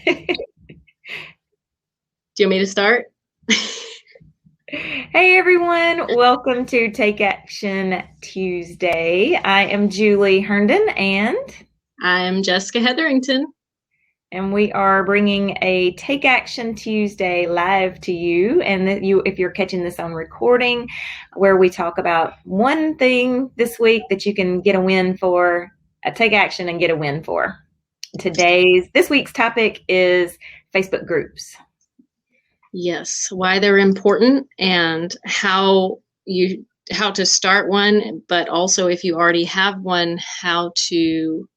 Do you want me to start? Hey everyone, welcome to Take Action Tuesday. I am Julie Herndon I'm Jessica Hetherington. and we are bringing a Take Action Tuesday live to you. And that if you're catching this on recording, where we talk about one thing this week that you can get a win for, take action and get a win for. This week's topic is Facebook groups. Yes, why they're important and how to start one, but also if you already have one, how to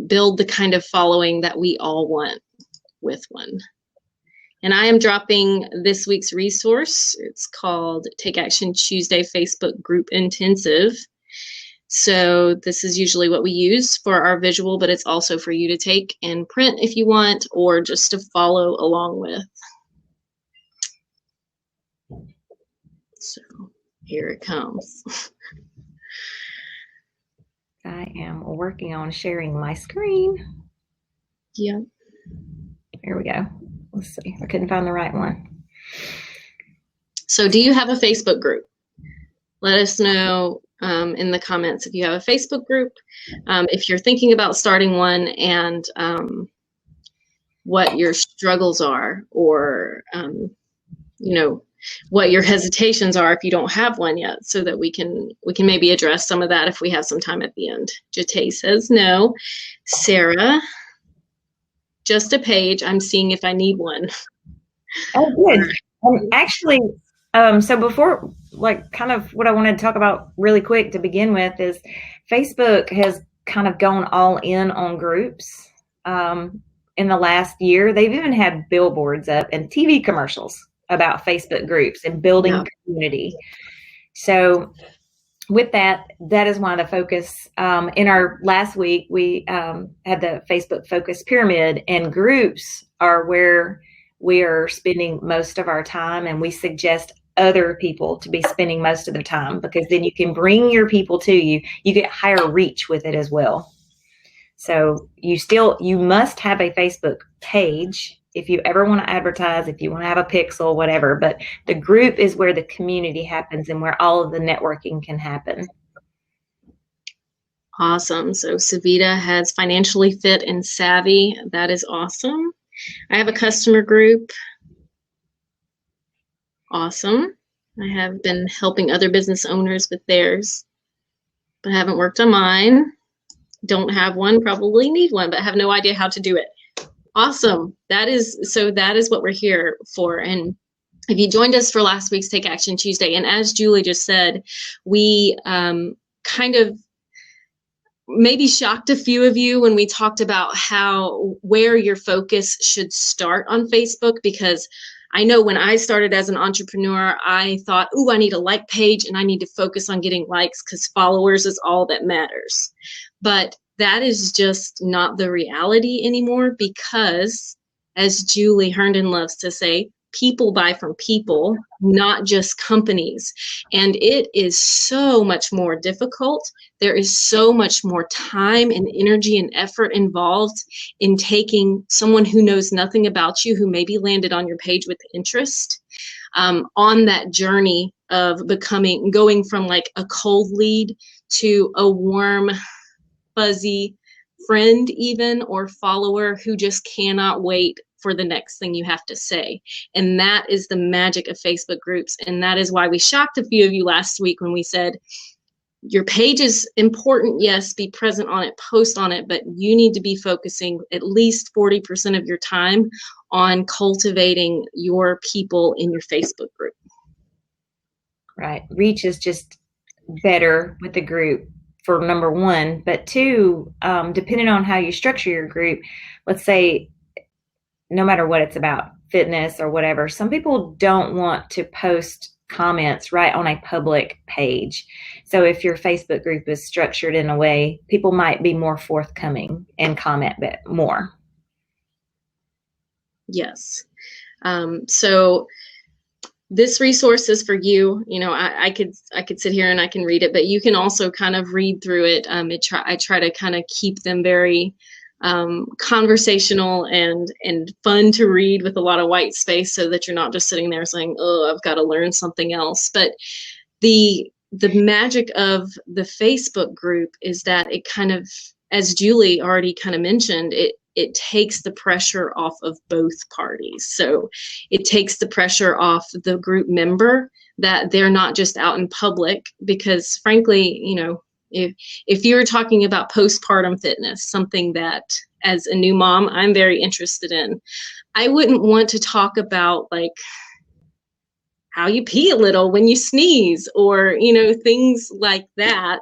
build the kind of following that we all want with one. And I am dropping this week's resource. It's called Take Action Tuesday Facebook Group Intensive. So this is usually what we use for our visual, but it's also for you to take and print if you want, or just to follow along with. So here it comes. I am working on sharing my screen. Yeah. Here we go. Let's see. I couldn't find the right one. So do you have a Facebook group? Let us know in the comments if you have a Facebook group, if you're thinking about starting one, and what your struggles are, or what your hesitations are if you don't have one yet, so that we can maybe address some of that if we have some time at the end. Jate says no. Sarah, just a page. I'm seeing if I need one. Oh, good. Actually, so before, kind of what I wanted to talk about really quick to begin with is Facebook has kind of gone all in on groups. In the last year, they've even had billboards up and TV commercials about Facebook groups and building community. So with that is why the focus, in our last week, we had the Facebook focus pyramid, and groups are where we are spending most of our time, and we suggest other people to be spending most of their time, because then you can bring your people to you. You get higher reach with it as well. So you must have a Facebook page if you ever want to advertise, if you want to have a pixel, whatever. But the group is where the community happens and where all of the networking can happen. Awesome. So Savita has Financially Fit and Savvy. That is awesome. I have a customer group. Awesome. I have been helping other business owners with theirs, but haven't worked on mine. Don't have one, probably need one, but have no idea how to do it. Awesome. That is what we're here for. And if you joined us for last week's Take Action Tuesday, and as Julie just said, we kind of maybe shocked a few of you when we talked about where your focus should start on Facebook, because I know when I started as an entrepreneur, I thought, I need a like page and I need to focus on getting likes because followers is all that matters. But that is just not the reality anymore, because, as Julie Herndon loves to say, people buy from people, not just companies. And it is so much more difficult. There is so much more time and energy and effort involved in taking someone who knows nothing about you, who maybe landed on your page with interest, on that journey of going from like a cold lead to a warm, fuzzy friend even, or follower who just cannot wait for the next thing you have to say. And that is the magic of Facebook groups. And that is why we shocked a few of you last week when we said, your page is important, yes, be present on it, post on it, but you need to be focusing at least 40% of your time on cultivating your people in your Facebook group. Right. Reach is just better with the group, for number one, but two, depending on how you structure your group, let's say, no matter what it's about, fitness or whatever, some people don't want to post comments right on a public page. So if your Facebook group is structured in a way, people might be more forthcoming and comment a bit more. Yes. So this resource is for you. I could sit here and I can read it, but you can also kind of read through it. I try to kind of keep them very conversational and fun to read with a lot of white space, so that you're not just sitting there saying, oh, I've got to learn something else. But the magic of the Facebook group is that it kind of, as Julie already kind of mentioned, it takes the pressure off of both parties. So it takes the pressure off the group member, that they're not just out in public, because frankly, you know, if you're talking about postpartum fitness, something that as a new mom, I'm very interested in, I wouldn't want to talk about like how you pee a little when you sneeze, or, you know, things like that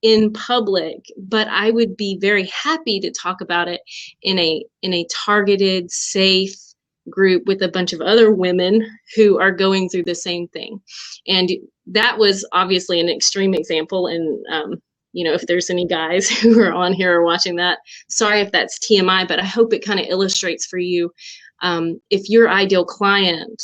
in public, but I would be very happy to talk about it in a targeted, safe group with a bunch of other women who are going through the same thing. And that was obviously an extreme example. And, you know, if there's any guys who are on here or watching that, sorry if that's TMI, but I hope it kind of illustrates for you, if your ideal client,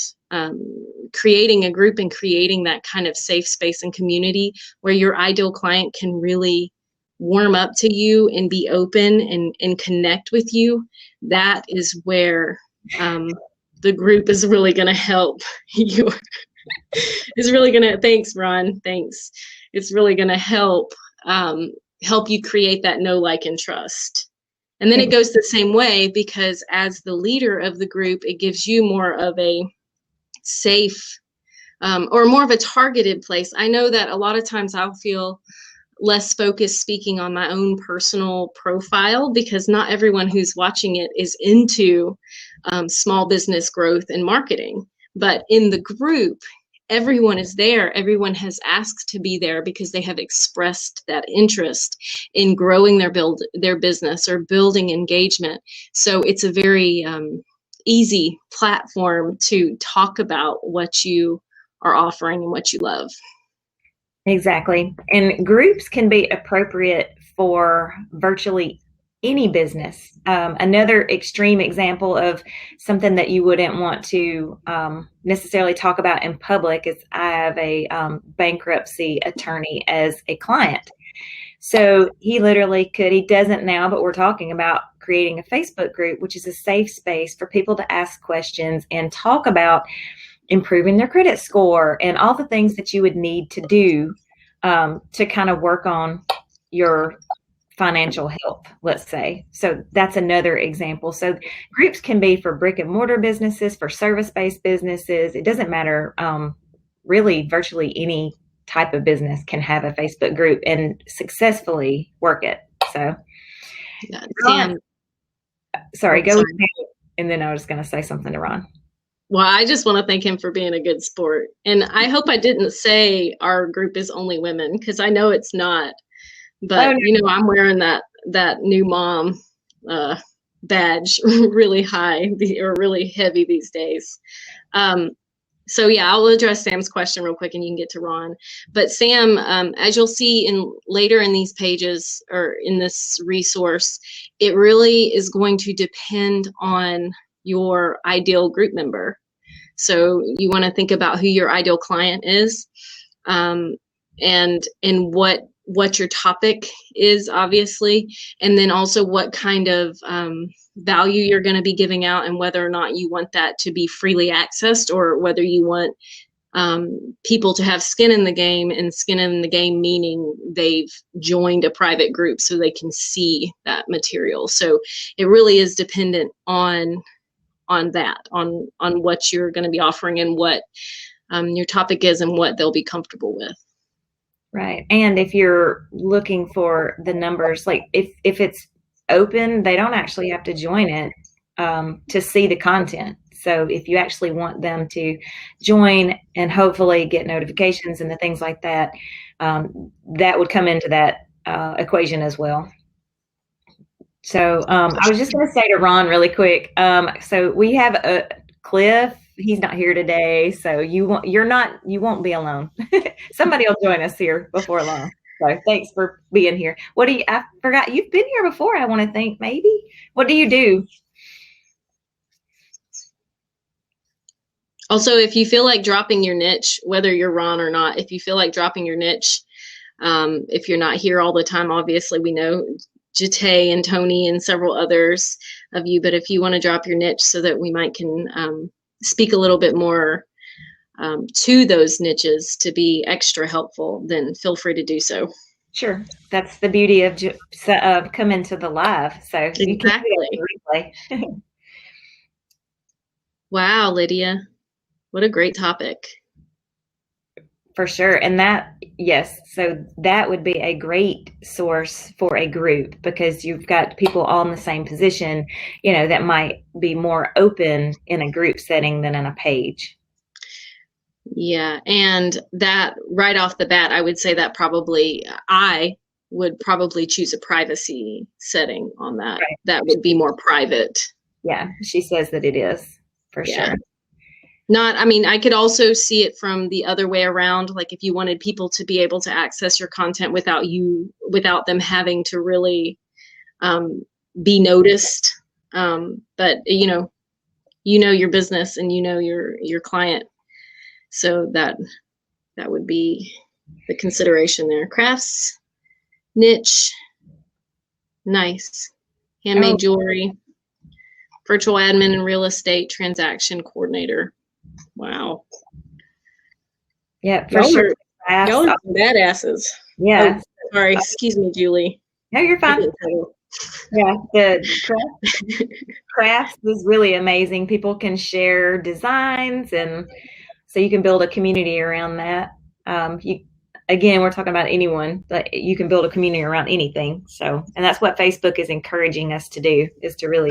creating a group and creating that kind of safe space and community where your ideal client can really warm up to you and be open and connect with you, that is where the group is really going to help you. It's really going to, thanks, Ron, thanks. It's really going to help you create that know, like, and trust. And then it goes the same way, because as the leader of the group, it gives you more of a safe or more of a targeted place. I know that a lot of times I'll feel less focused speaking on my own personal profile, because not everyone who's watching it is into small business growth and marketing. But in the group, everyone is there. Everyone has asked to be there because they have expressed that interest in growing their business or building engagement. So it's a very easy platform to talk about what you are offering and what you love. Exactly. And groups can be appropriate for virtually any business. Another extreme example of something that you wouldn't want to necessarily talk about in public is I have a bankruptcy attorney as a client. So he literally could, he doesn't now, but we're talking about creating a Facebook group, which is a safe space for people to ask questions and talk about improving their credit score and all the things that you would need to do to kind of work on your financial health, let's say. So that's another example. So groups can be for brick and mortar businesses, for service-based businesses. It doesn't matter. Really, virtually any type of business can have a Facebook group and successfully work it. So, Yeah, Ron, sorry, go with me, and then I was going to say something to Ron. Well, I just want to thank him for being a good sport. And I hope I didn't say our group is only women, because I know it's not. But, you know, I'm wearing that new mom badge really high or really heavy these days. So, yeah, I'll address Sam's question real quick and you can get to Ron. But Sam, as you'll see later in these pages or in this resource, it really is going to depend on your ideal group member. So you want to think about who your ideal client is, and what your topic is, obviously, and then also what kind of value you're going to be giving out, and whether or not you want that to be freely accessed, or whether you want people to have skin in the game, and skin in the game meaning they've joined a private group so they can see that material. So it really is dependent on what you're going to be offering and what your topic is and what they'll be comfortable with. Right. And if you're looking for the numbers, like if it's open, they don't actually have to join it to see the content. So if you actually want them to join and hopefully get notifications and the things like that, that would come into that equation as well. So I was just going to say to Ron really quick. So we have Cliff. He's not here today, so you won't be alone. Somebody will join us here before long. So thanks for being here. I forgot, you've been here before, I want to think, maybe. What do you do? Also, if you feel like dropping your niche, whether you're Ron or not, if you feel like dropping your niche, if you're not here all the time, obviously we know, Jate and Tony and several others of you. But if you want to drop your niche so that we can speak a little bit more to those niches to be extra helpful, then feel free to do so. Sure. That's the beauty of coming to the live. So exactly. Wow, Lydia, what a great topic. For sure. And yes, so that would be a great source for a group, because you've got people all in the same position, that might be more open in a group setting than in a page. Yeah. And that right off the bat, I would say that I would probably choose a privacy setting on that. Right. That would be more private. Yeah. She says that it is, for sure. I could also see it from the other way around. Like if you wanted people to be able to access your content without them having to really be noticed. But you know your business and your client. So that would be the consideration there. Crafts, niche, nice. Handmade jewelry, virtual admin and real estate transaction coordinator. Wow. Yeah, for sure. Y'all are badasses. Yeah. Oh, sorry, excuse me, Julie. No, you're fine. Yeah, the crafts is really amazing. People can share designs, and so you can build a community around that. Again, we're talking about anyone, but you can build a community around anything. So, and that's what Facebook is encouraging us to do, is to really.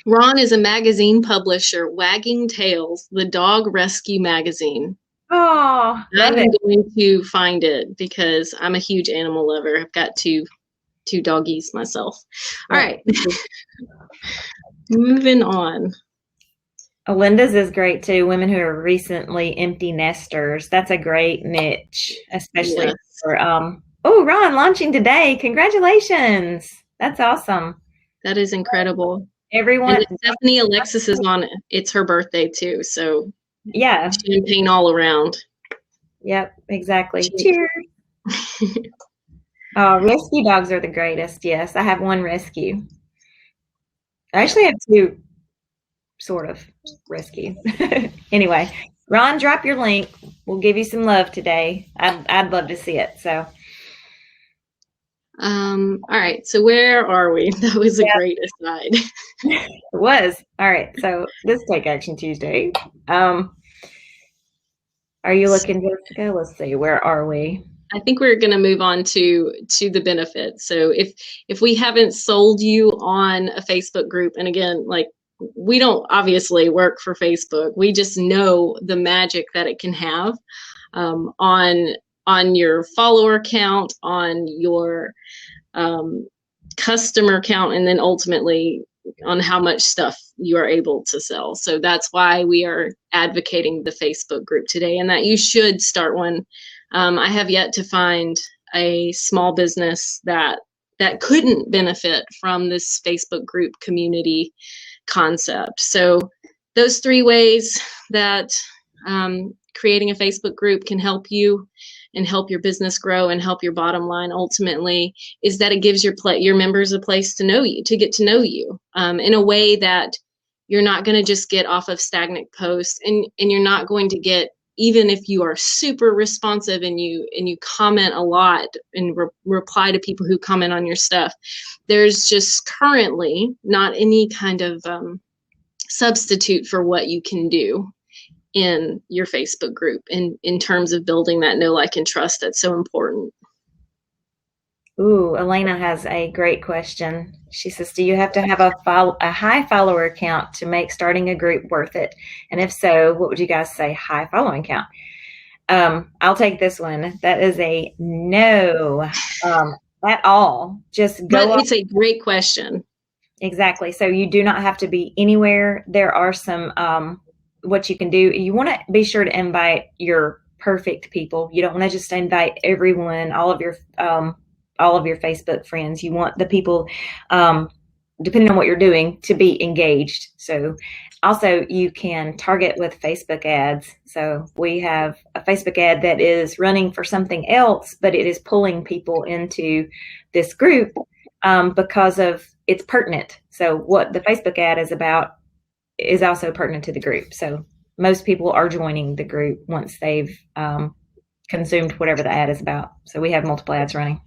Ron is a magazine publisher, Wagging Tails, the dog rescue magazine. Oh, I'm going to find it because I'm a huge animal lover. I've got two doggies myself. All right. Moving on. Linda's is great too. Women who are recently empty nesters. That's a great niche, especially for Ron launching today. Congratulations. That's awesome. That is incredible. Everyone. And Stephanie Alexis is on it. It's her birthday too. So yeah. Champagne all around. Yep, exactly. Cheers. Rescue dogs are the greatest. Yes, I have one rescue. I actually have two sort of rescue. Anyway, Ron, drop your link. We'll give you some love today. I'd love to see it. So. All right. So where are we? That was a great aside. It was. All right. So this Take Action Tuesday. Are you looking, Jessica? Let's see. Where are we? I think we're going to move on to the benefits. So if we haven't sold you on a Facebook group, and again, like we don't obviously work for Facebook, we just know the magic that it can have on your follower count, on your customer count, and then ultimately on how much stuff you are able to sell. So that's why we are advocating the Facebook group today, and that you should start one. I have yet to find a small business that couldn't benefit from this Facebook group community concept. So those 3 ways that creating a Facebook group can help you and help your business grow and help your bottom line ultimately is that it gives your members a place to know you, to get to know you in a way that you're not going to just get off of stagnant posts, and you're not going to get, even if you are super responsive and you comment a lot and reply to people who comment on your stuff, there's just currently not any kind of substitute for what you can do in your Facebook group in terms of building that know, like, and trust that's so important. Ooh, Elena has a great question. She says, do you have to have a high follower count to make starting a group worth it? And if so, what would you guys say high following count? I'll take this one. That is a no at all. Just go. But it's a great question. Exactly. So you do not have to be anywhere. There are some, what you can do. You want to be sure to invite your perfect people. You don't want to just invite everyone, all of your Facebook friends. You want the people, depending on what you're doing, to be engaged. So also you can target with Facebook ads. So we have a Facebook ad that is running for something else, but it is pulling people into this group. because of it's pertinent. So what the Facebook ad is about is also pertinent to the group. So most people are joining the group once they've consumed whatever the ad is about. So we have multiple ads running.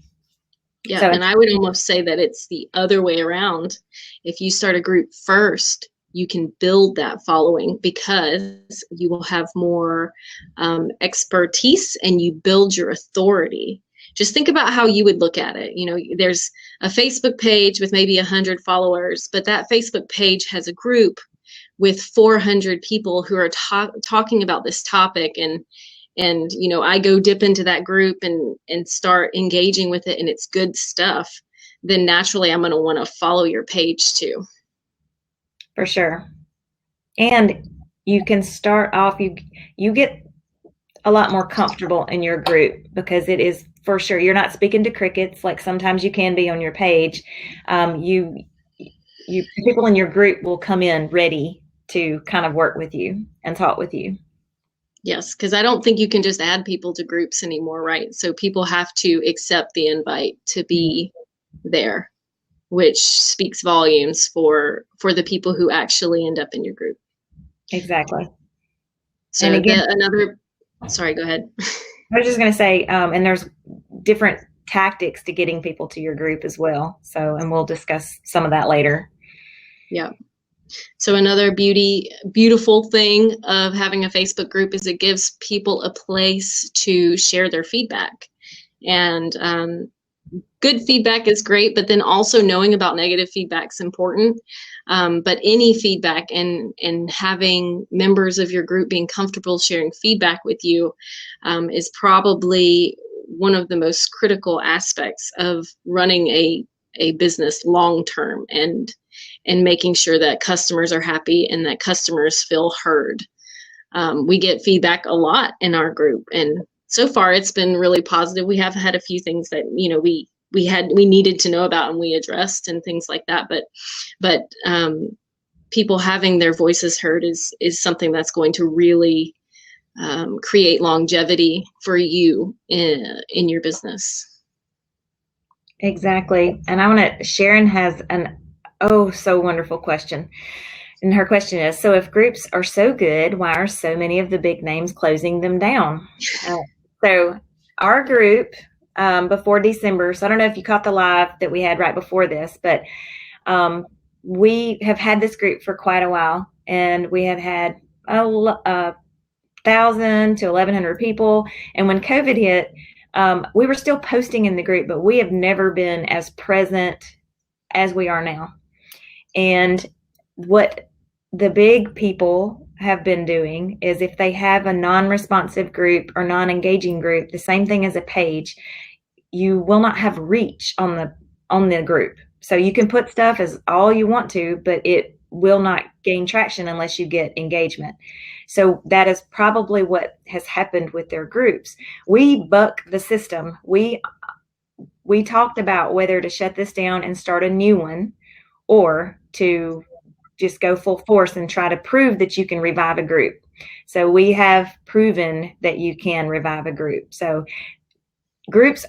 Yeah, and I would almost say that it's the other way around. If you start a group first, you can build that following because you will have more expertise and you build your authority. Just think about how you would look at it. You know, there's a Facebook page with maybe 100 followers, but that Facebook page has a group with 400 people who are talking about this topic, and you know, I go dip into that group and start engaging with it and it's good stuff, then naturally I'm going to want to follow your page too. For sure. And you can start off, you get a lot more comfortable in your group because it is, for sure, you're not speaking to crickets like sometimes you can be on your page. You people in your group will come in ready to kind of work with you and talk with you. Yes, because I don't think you can just add people to groups anymore, right? So people have to accept the invite to be there, which speaks volumes for the people who actually end up in your group. Exactly. So and again, sorry, go ahead. I was just going to say, and there's different tactics to getting people to your group as well. So, and we'll discuss some of that later. Yeah. So another beautiful thing of having a Facebook group is it gives people a place to share their feedback. And good feedback is great, but then also knowing about negative feedback is important. But any feedback and having members of your group being comfortable sharing feedback with you is probably one of the most critical aspects of running a business long term and making sure that customers are happy and that customers feel heard. We get feedback a lot in our group, and so far it's been really positive. We have had a few things that, you know, we needed to know about and we addressed and things like that. But people having their voices heard is something that's going to really create longevity for you in your business. Exactly. And Sharon has an so wonderful question. And her question is, so if groups are so good, why are so many of the big names closing them down? So our group, before December, so I don't know if you caught the live that we had right before this, but we have had this group for quite a while, and we have had 1,000 to 1,100 people. And when COVID hit, we were still posting in the group, but we have never been as present as we are now. And what the big people have been doing is if they have a non-responsive group or non-engaging group, the same thing as a page, you will not have reach on the group. So you can put stuff as all you want to, but it will not gain traction unless you get engagement. So that is probably what has happened with their groups. We buck the system. We talked about whether to shut this down and start a new one or to just go full force and try to prove that you can revive a group. So we have proven that you can revive a group. So groups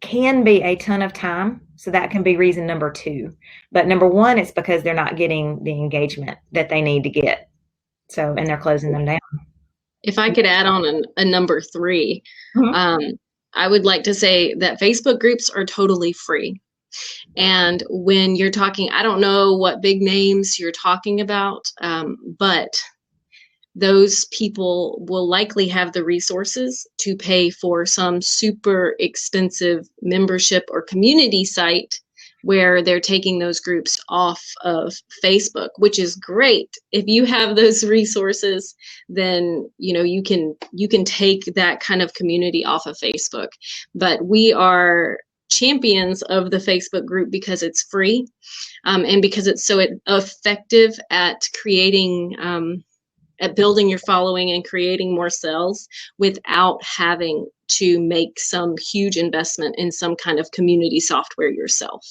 can be a ton of time. So that can be reason number 2. But number 1, it's because they're not getting the engagement that they need to get. So, and they're closing them down. If I could add on a number 3, I would like to say that Facebook groups are totally free. And when you're talking, I don't know what big names you're talking about, but those people will likely have the resources to pay for some super expensive membership or community site where they're taking those groups off of Facebook, which is great. If you have those resources, then you can take that kind of community off of Facebook. But we are champions of the Facebook group because it's free, and because it's so effective at creating at building your following and creating more sales without having to make some huge investment in some kind of community software yourself.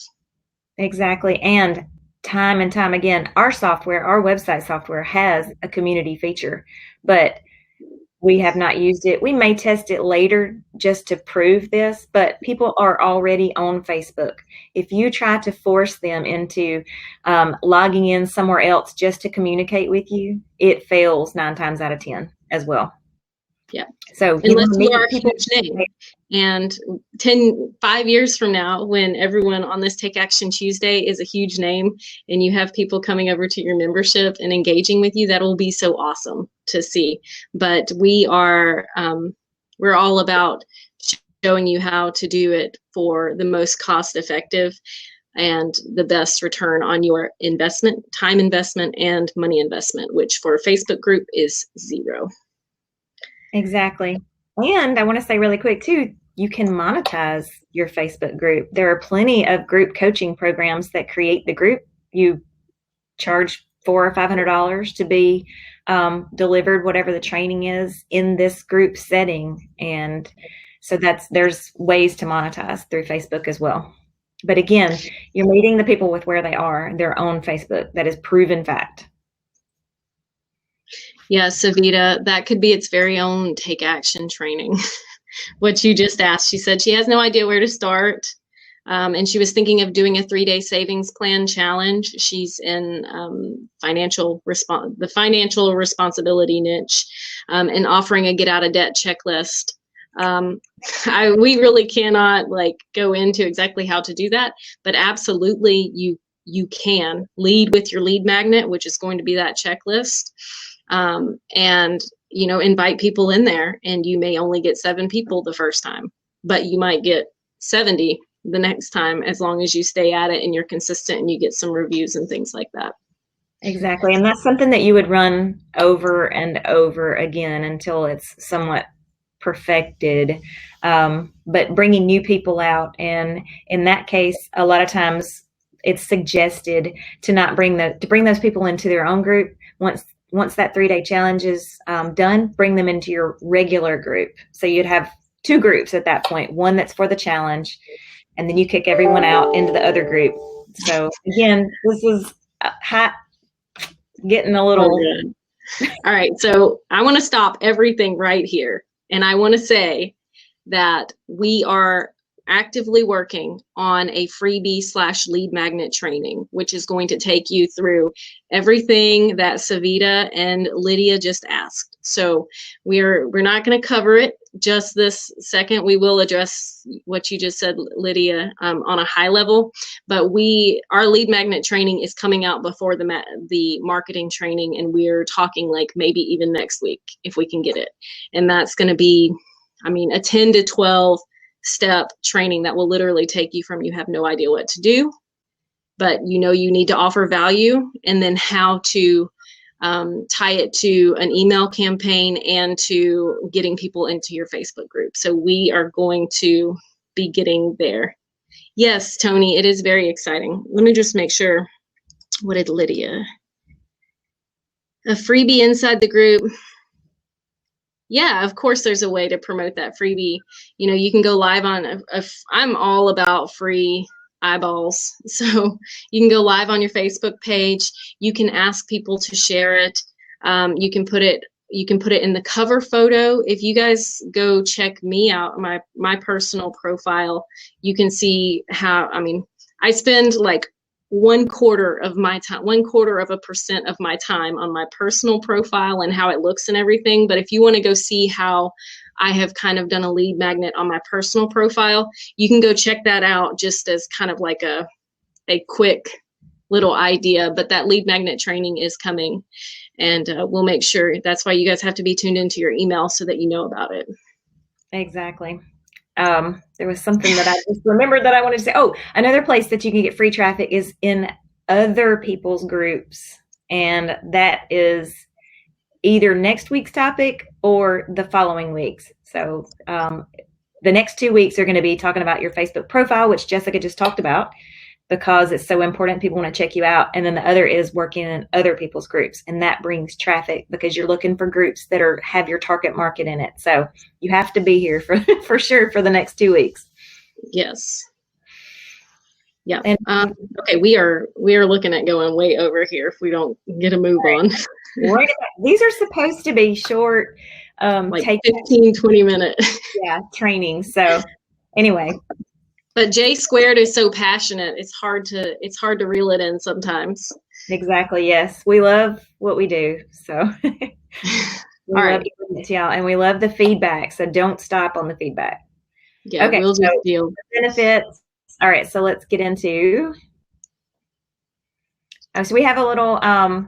Exactly. And time again, our website software has a community feature, but We have not used it. We may test it later just to prove this, but people are already on Facebook. If you try to force them into logging in somewhere else just to communicate with you, it fails 9 times out of 10 as well. Yeah. So unless you are a huge name. And 5 years from now, when everyone on this Take Action Tuesday is a huge name and you have people coming over to your membership and engaging with you, that will be so awesome to see. But we're all about showing you how to do it for the most cost effective and the best return on your investment, time investment and money investment, which for a Facebook group is 0. Exactly. And I want to say really quick too, you can monetize your Facebook group. There are plenty of group coaching programs that create the group. You charge $400 or $500 to be delivered whatever the training is in this group setting. And so there's ways to monetize through Facebook as well. But again, you're meeting the people with where they are, their own Facebook. That is proven fact. Yeah, Savita, that could be its very own Take Action training. What you just asked, she said she has no idea where to start. And she was thinking of doing a 3-day savings plan challenge. She's in the financial responsibility niche, and offering a get out of debt checklist. We really cannot go into exactly how to do that, but absolutely you can lead with your lead magnet, which is going to be that checklist. And invite people in there, and you may only get 7 people the first time, but you might get 70 the next time, as long as you stay at it and you're consistent and you get some reviews and things like that. Exactly. And that's something that you would run over and over again until it's somewhat perfected. But bringing new people out, and in that case, a lot of times it's suggested to bring those people into their own group. Once that 3-day challenge is done, bring them into your regular group. So you'd have 2 groups at that point, one that's for the challenge, and then you kick everyone out into the other group. So again, this is getting a little. All right. So I want to stop everything right here. And I want to say that we are actively working on a freebie/lead magnet training, which is going to take you through everything that Savita and Lydia just asked. So we're not going to cover it just this second. We will address what you just said, Lydia, on a high level, but our lead magnet training is coming out before the marketing training, and we're talking maybe even next week if we can get it. And that's going to be, a 10 to 12 step training that will literally take you from you have no idea what to do, but you need to offer value, and then how to tie it to an email campaign and to getting people into your Facebook group. So we are going to be getting there. Yes, Tony, it is very exciting. Let me just make sure. What did Lydia? A freebie inside the group. Yeah, of course there's a way to promote that freebie. You can go live on I'm all about free eyeballs. So you can go live on your Facebook page. You can ask people to share it. You can put it in the cover photo. If you guys go check me out, my personal profile, you can see how, I spend 1/4 of my time, 1/4% of my time on my personal profile and how it looks and everything. But if you want to go see how I have kind of done a lead magnet on my personal profile, you can go check that out, just as kind of a quick little idea. But that lead magnet training is coming, and we'll make sure. That's why you guys have to be tuned into your email so that you know about it. Exactly. There was something that I just remembered that I wanted to say. Oh, another place that you can get free traffic is in other people's groups. And that is either next week's topic or the following weeks. So the next 2 weeks are going to be talking about your Facebook profile, which Jessica just talked about, because it's so important. People want to check you out. And then the other is working in other people's groups. And that brings traffic because you're looking for groups that have your target market in it. So you have to be here for sure for the next 2 weeks. Yes. Yeah. And okay, we are looking at going way over here if we don't get a move on. These are supposed to be short like take 15, 20 minutes. training. So anyway. But J Squared is so passionate. It's hard to reel it in sometimes. Exactly. Yes. We love what we do. So we love giving it to y'all, and we love the feedback. So don't stop on the feedback. Yeah. Okay. We'll just deal. Benefits. All right. So let's get into, so we have a little, a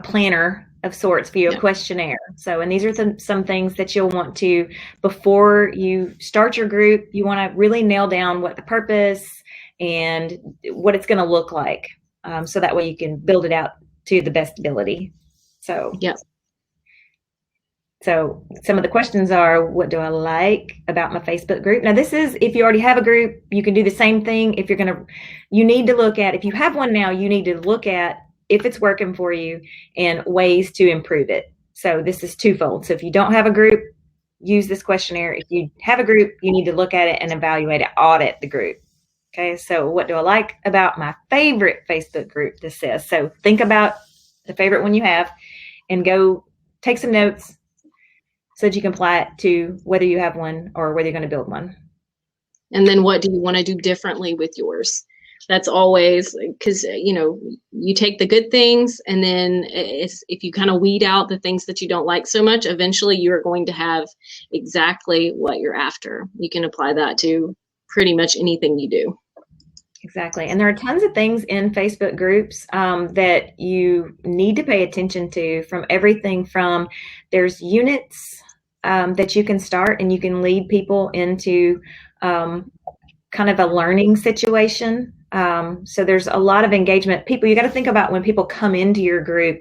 planner of sorts for you, a questionnaire. So, and these are some things that you'll want to, before you start your group, you want to really nail down what the purpose and what it's going to look like. So that way you can build it out to the best ability. So, So some of the questions are, what do I like about my Facebook group? Now, this is, if you already have a group, you can do the same thing. If you're you need to look at, if you have one now, you need to look at if it's working for you and ways to improve it. So this is twofold. So if you don't have a group, use this questionnaire. If you have a group, you need to look at it and evaluate it, audit the group. Okay, so what do I like about my favorite Facebook group? This says. So think about the favorite one you have and go take some notes so that you can apply it to whether you have one or whether you're going to build one. And then what do you want to do differently with yours? That's always, because, you take the good things, and then if you kind of weed out the things that you don't like so much, eventually you're going to have exactly what you're after. You can apply that to pretty much anything you do. Exactly. And there are tons of things in Facebook groups that you need to pay attention to, from everything from, there's units that you can start, and you can lead people into kind of a learning situation. So there's a lot of engagement. People, you got to think about when people come into your group,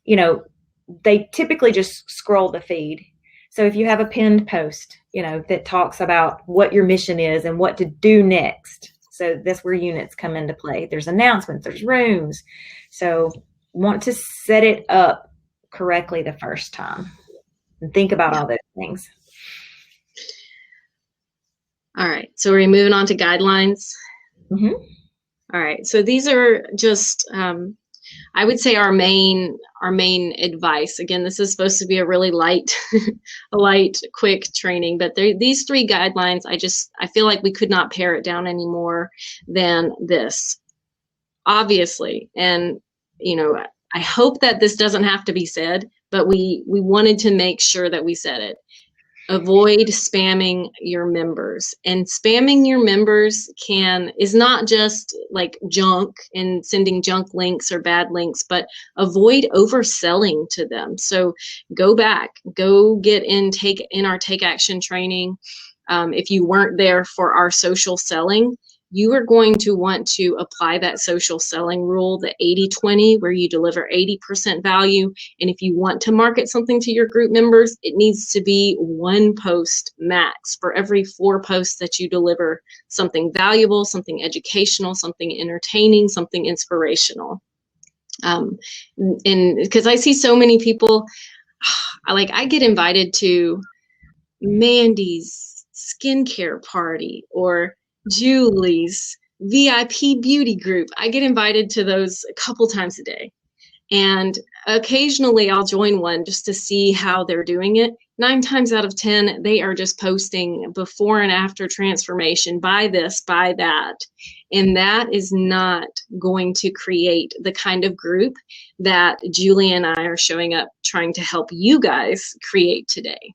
they typically just scroll the feed. So if you have a pinned post, that talks about what your mission is and what to do next. So that's where units come into play. There's announcements, there's rooms. So want to set it up correctly the first time and think about all those things. All right. So we're moving on to guidelines. Mm-hmm. All right. So these are just, I would say, our main advice. Again, this is supposed to be a really light, quick training, but these 3 guidelines, I feel like we could not pare it down any more than this, obviously. And, I hope that this doesn't have to be said, but we wanted to make sure that we said it. Avoid spamming your members. And spamming your members is not just like junk and sending junk links or bad links, but avoid overselling to them. So go back, get in our Take Action training. If you weren't there for our social selling, you are going to want to apply that social selling rule, the 80-20, where you deliver 80% value. And if you want to market something to your group members, it needs to be 1 post max for every 4 posts that you deliver something valuable, something educational, something entertaining, something inspirational. And because I see so many people, I get invited to Mandy's skincare party or Julie's VIP beauty group. I get invited to those a couple times a day. And occasionally I'll join one just to see how they're doing it. 9 times out of 10, they are just posting before and after transformation, buy this, buy that. And that is not going to create the kind of group that Julie and I are showing up trying to help you guys create today.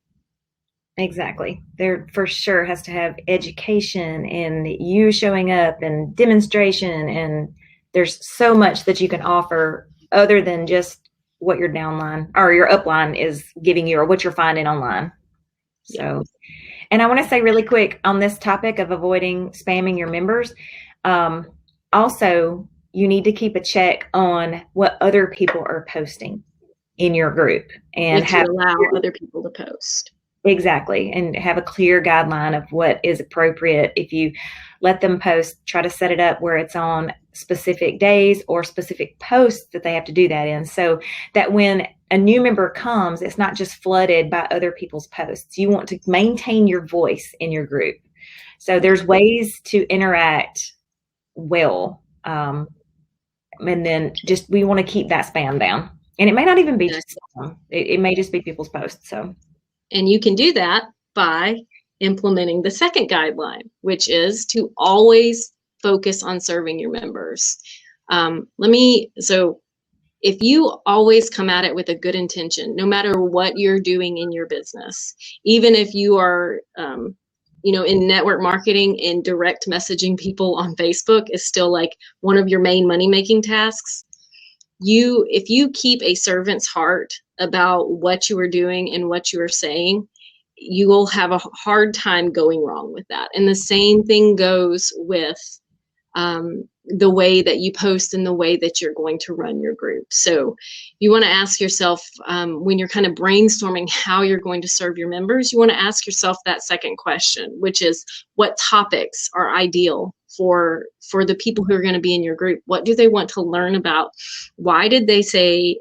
Exactly. There for sure has to have education and you showing up and demonstration. And there's so much that you can offer other than just what your downline or your upline is giving you or what you're finding online. So, and I want to say really quick on this topic of avoiding spamming your members. Also, you need to keep a check on what other people are posting in your group and allow other people to post. Exactly. And have a clear guideline of what is appropriate. If you let them post, try to set it up where it's on specific days or specific posts that they have to do that in, so that when a new member comes, it's not just flooded by other people's posts. You want to maintain your voice in your group. So there's ways to interact well. And then we want to keep that spam down. And it may not even be just them. It may just be people's posts. So, and you can do that by implementing the second guideline, which is to always focus on serving your members. So if you always come at it with a good intention, no matter what you're doing in your business, even if you are, in network marketing and direct messaging people on Facebook is still like one of your main money-making tasks. If you keep a servant's heart about what you are doing and what you are saying, you will have a hard time going wrong with that. And the same thing goes with the way that you post and the way that you're going to run your group. So you want to ask yourself, when you're kind of brainstorming how you're going to serve your members, you want to ask yourself that second question, which is what topics are ideal for the people who are going to be in your group? What do they want to learn about? Why did they say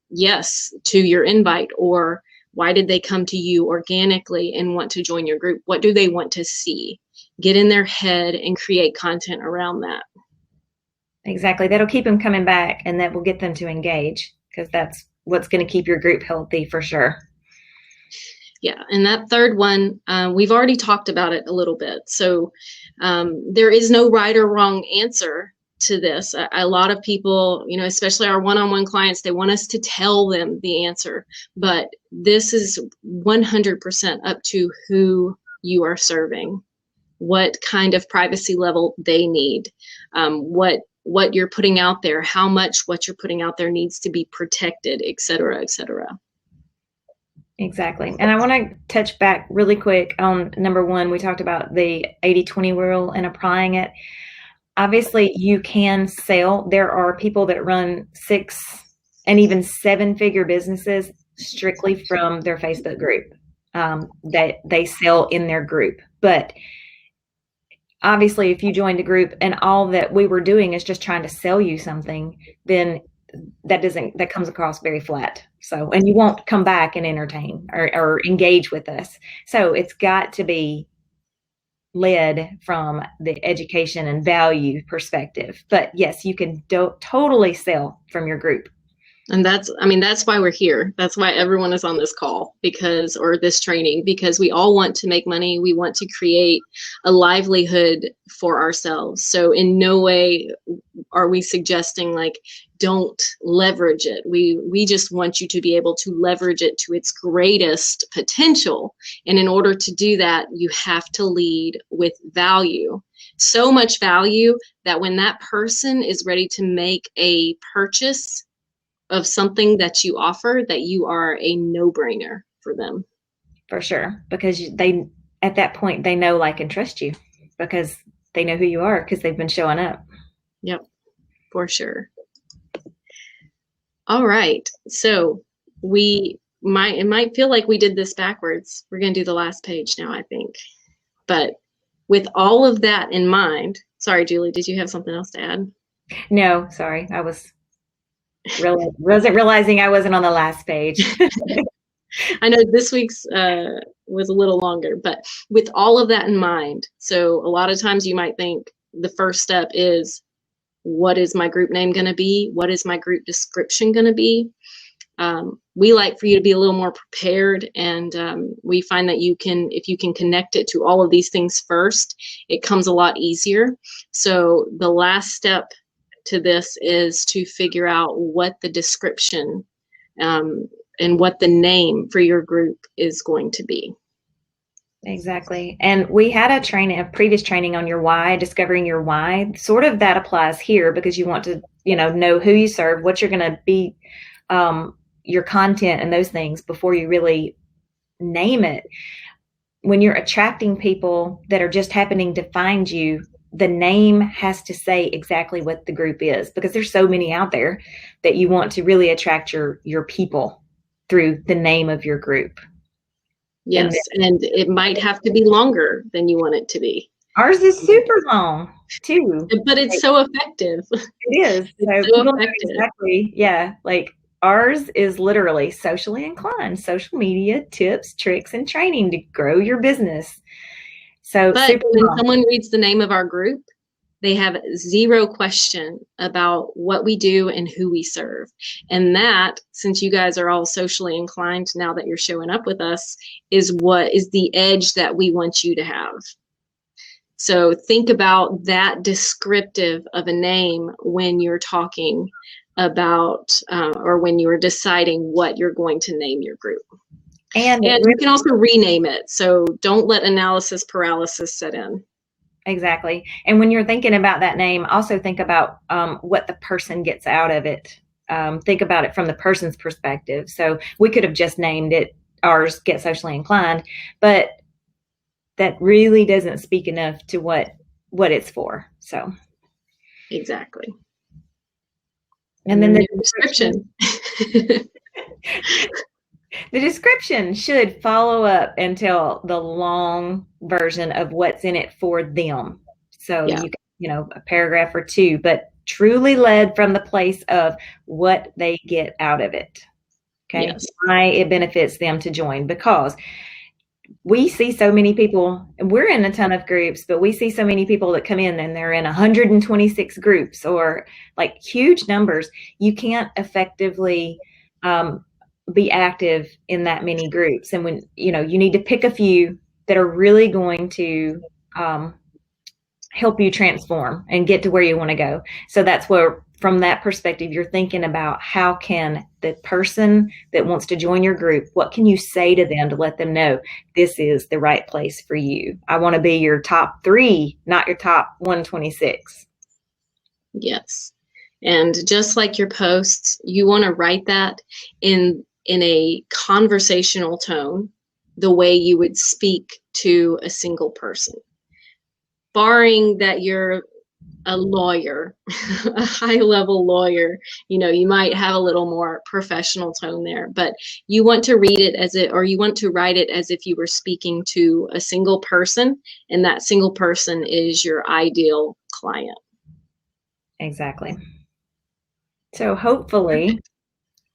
yes to your invite? Or why did they come to you organically and want to join your group? What do they want to see? Get in their head and create content around that. Exactly. That'll keep them coming back, and that will get them to engage, because that's what's going to keep your group healthy for sure. Yeah. And that third one, we've already talked about it a little bit. So there is no right or wrong answer to this. A lot of people, especially our one-on-one clients, they want us to tell them the answer, but this is 100% up to who you are serving, what kind of privacy level they need, what you're putting out there, how much what you're putting out there needs to be protected, et cetera, et cetera. Exactly. And I want to touch back really quick on number one. We talked about the 80-20 rule and applying it. Obviously, you can sell. There are people that run 6 and even 7-figure businesses strictly from their Facebook group, that they sell in their group. But obviously, if you joined a group and all that we were doing is just trying to sell you something, then that comes across very flat. So, and you won't come back and entertain or engage with us. So it's got to be led from the education and value perspective. But yes, you can totally sell from your group. And that's why we're here. That's why everyone is on this call or this training, because we all want to make money. We want to create a livelihood for ourselves. So in no way are we suggesting don't leverage it. We just want you to be able to leverage it to its greatest potential. And in order to do that, you have to lead with value. So much value that when that person is ready to make a purchase of something that you offer, that you are a no-brainer for them. For sure. Because at that point, they know, like, and trust you, because they know who you are, because they've been showing up. Yep, for sure. All right. So it might feel like we did this backwards. We're going to do the last page now, I think. But with all of that in mind, sorry, Julie, did you have something else to add? No, sorry. I wasn't realizing I wasn't on the last page. I know this week's was a little longer, but with all of that in mind, so a lot of times you might think the first step is, what is my group name going to be? What is my group description going to be? We like for you to be a little more prepared, and we find that if you can connect it to all of these things first, it comes a lot easier. So the last step to this is to figure out what the description and what the name for your group is going to be. Exactly. And we had a previous training on your why, discovering your why. Sort of that applies here, because you want to, know who you serve, what you're going to be, your content and those things before you really name it. When you're attracting people that are just happening to find you, the name has to say exactly what the group is, because there's so many out there that you want to really attract your people through the name of your group. Yes, and it might have to be longer than you want it to be. Ours is super long too, but it's so effective. It is. So effective. Exactly. Yeah. Like ours is literally socially inclined, social media tips, tricks, and training to grow your business. So, but when someone reads the name of our group, They have zero question about what we do and who we serve. And that, since you guys are all socially inclined now that you're showing up with us, is what is the edge that we want you to have. So think about that descriptive of a name when you're talking about or when you're deciding what you're going to name your group. And you can also rename it. So don't let analysis paralysis set in. Exactly. And when you're thinking about that name, also think about what the person gets out of it. Think about it from the person's perspective. So we could have just named it ours, Get Socially Inclined, but that really doesn't speak enough to what it's for. So exactly. And then the description. The description should follow up and tell the long version of what's in it for them. So you know, a paragraph or two, but truly led from the place of what they get out of it. Okay. Yes. Why it benefits them to join, because we see so many people, and we're in a ton of groups, but we see so many people that come in and they're in 126 groups or like huge numbers. You can't effectively be active in that many groups. And when, you know, you need to pick a few that are really going to help you transform and get to where you want to go. So that's where, from that perspective, you're thinking about how can the person that wants to join your group, what can you say to them to let them know this is the right place for you? I want to be your top 3, not your top 126. Yes. And just like your posts, you want to write that in a conversational tone, the way you would speak to a single person. Barring that you're a lawyer, a high-level lawyer, you know, you might have a little more professional tone there, but you want to read it as it, or you want to write it as if you were speaking to a single person, and that single person is your ideal client. Exactly. So hopefully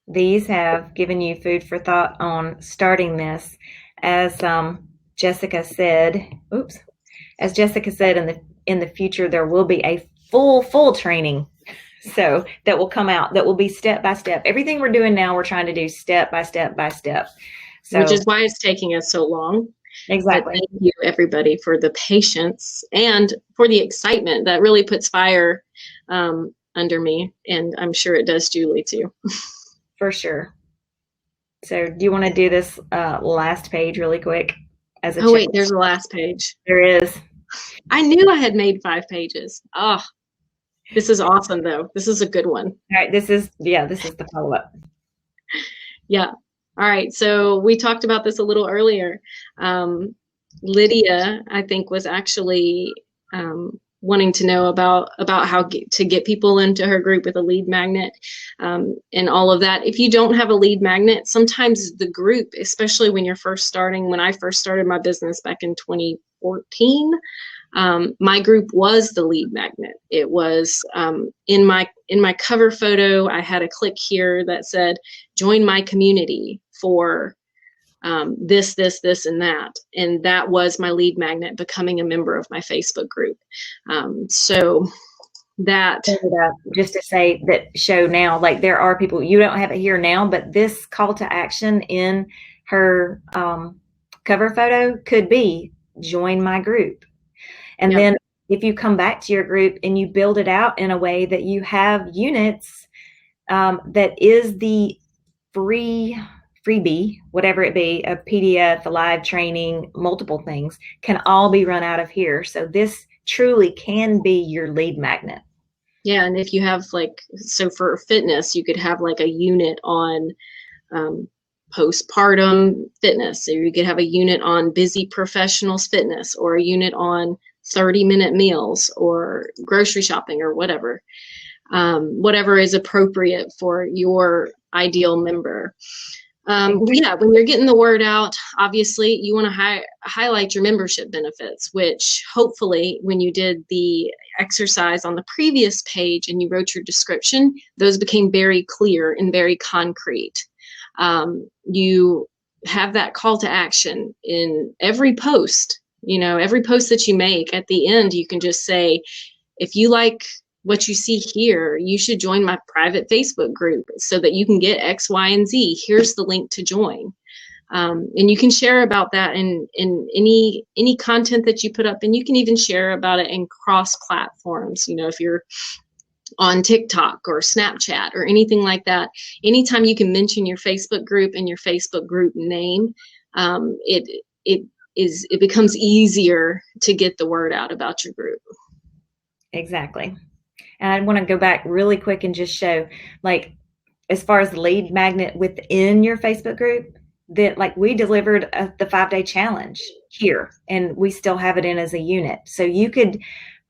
these have given you food for thought on starting this. As Jessica said, in the future, there will be a full training. So that will come out, that will be step by step. Everything we're doing now, we're trying to do step by step by step. So, which is why it's taking us so long. Exactly. But thank you, everybody, for the patience and for the excitement. That really puts fire under me. And I'm sure it does Julie too. For sure. So do you want to do this last page really quick? Wait, there's a last page. There is. I knew I had made 5 pages. Oh, this is awesome, though. This is a good one. All right. This is the follow-up. Yeah. All right. So we talked about this a little earlier. Lydia, I think, was actually wanting to know about how to get people into her group with a lead magnet and all of that. If you don't have a lead magnet, sometimes the group, especially when you're first starting, when I first started my business back in 2014, my group was the lead magnet. It was in my cover photo, I had a click here that said, join my community for this, and that. And that was my lead magnet, becoming a member of my Facebook group. So that. Just to say that show now, like there are people, you don't have it here now, but this call to action in her cover photo could be join my group. And then if you come back to your group and you build it out in a way that you have units, that is the freebie, whatever it be, a PDF, a live training, multiple things can all be run out of here. So this truly can be your lead magnet. Yeah. And if you have so for fitness, you could have like a unit on postpartum fitness, or you could have a unit on busy professionals fitness, or a unit on 30-minute meals or grocery shopping or whatever is appropriate for your ideal member. When you're getting the word out, obviously you want to highlight your membership benefits, which hopefully when you did the exercise on the previous page and you wrote your description, those became very clear and very concrete. You have that call to action in every post. You know, every post that you make, at the end, you can just say, if you like what you see here, you should join my private Facebook group so that you can get X, Y, and Z. Here's the link to join. And you can share about that in any content that you put up, and you can even share about it in cross platforms. You know, if you're on TikTok or Snapchat or anything like that, anytime you can mention your Facebook group and your Facebook group name, it becomes easier to get the word out about your group. Exactly. And I want to go back really quick and just show, like, as far as the lead magnet within your Facebook group, that like we delivered the 5-day challenge here, and we still have it in as a unit. So you could,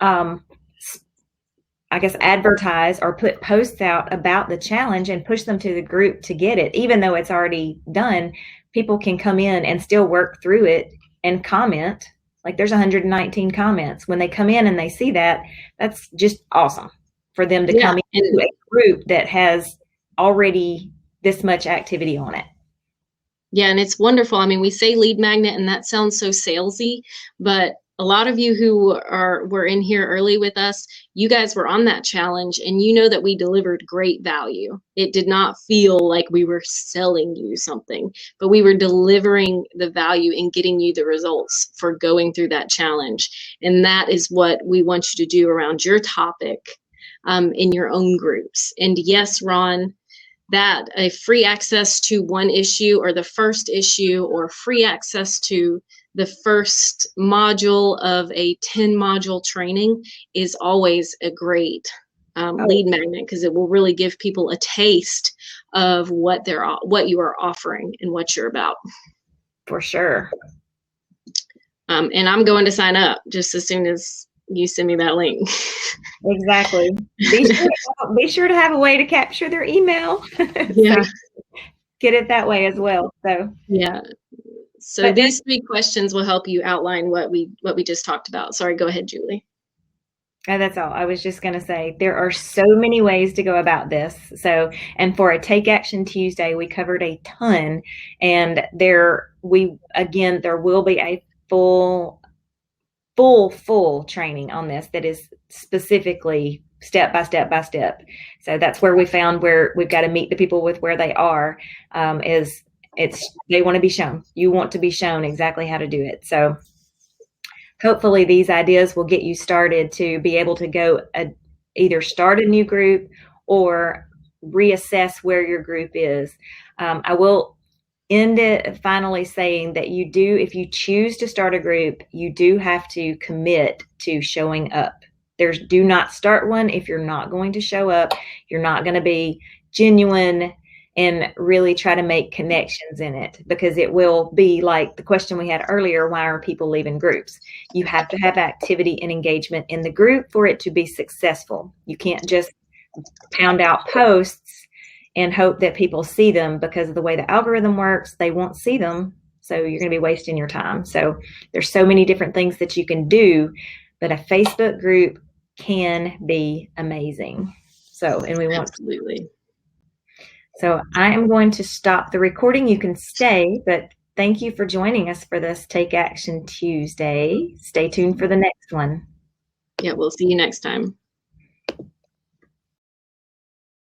I guess, advertise or put posts out about the challenge and push them to the group to get it. Even though it's already done, people can come in and still work through it and comment. Like there's 119 comments. When they come in and they see that, that's just awesome for them to come into a group that has already this much activity on it. Yeah, and it's wonderful. I mean, we say lead magnet and that sounds so salesy, but a lot of you who were in here early with us, you guys were on that challenge, and you know that we delivered great value. It did not feel like we were selling you something, but we were delivering the value and getting you the results for going through that challenge. And that is what we want you to do around your topic in your own groups. And yes, Ron, that a free access to one issue or the first issue, or free access to the first module of a 10-module training is always a great lead magnet, because it will really give people a taste of what you are offering and what you're about. For sure. And I'm going to sign up just as soon as you send me that link. Exactly. Be sure to have a way to capture their email. Yeah. So get it that way as well. So yeah. So these 3 questions will help you outline what we just talked about. Sorry, go ahead, Julie. That's all. I was just going to say there are so many ways to go about this. So, and for a Take Action Tuesday, we covered a ton, and there will be a full training on this that is specifically step by step by step. So that's where we found where we've got to meet the people with where they are, they want to be shown. You want to be shown exactly how to do it. So hopefully these ideas will get you started to be able to go either start a new group or reassess where your group is. I will end it finally saying that if you choose to start a group, you do have to commit to showing up. Do not start one if you're not going to show up. You're not going to be genuine and really try to make connections in it, because it will be like the question we had earlier, why are people leaving groups? You have to have activity and engagement in the group for it to be successful. You can't just pound out posts and hope that people see them, because of the way the algorithm works, they won't see them. So you're going to be wasting your time. So there's so many different things that you can do, but a Facebook group can be amazing. So, and we want absolutely. So I am going to stop the recording. You can stay, but thank you for joining us for this Take Action Tuesday. Stay tuned for the next one. Yeah, we'll see you next time.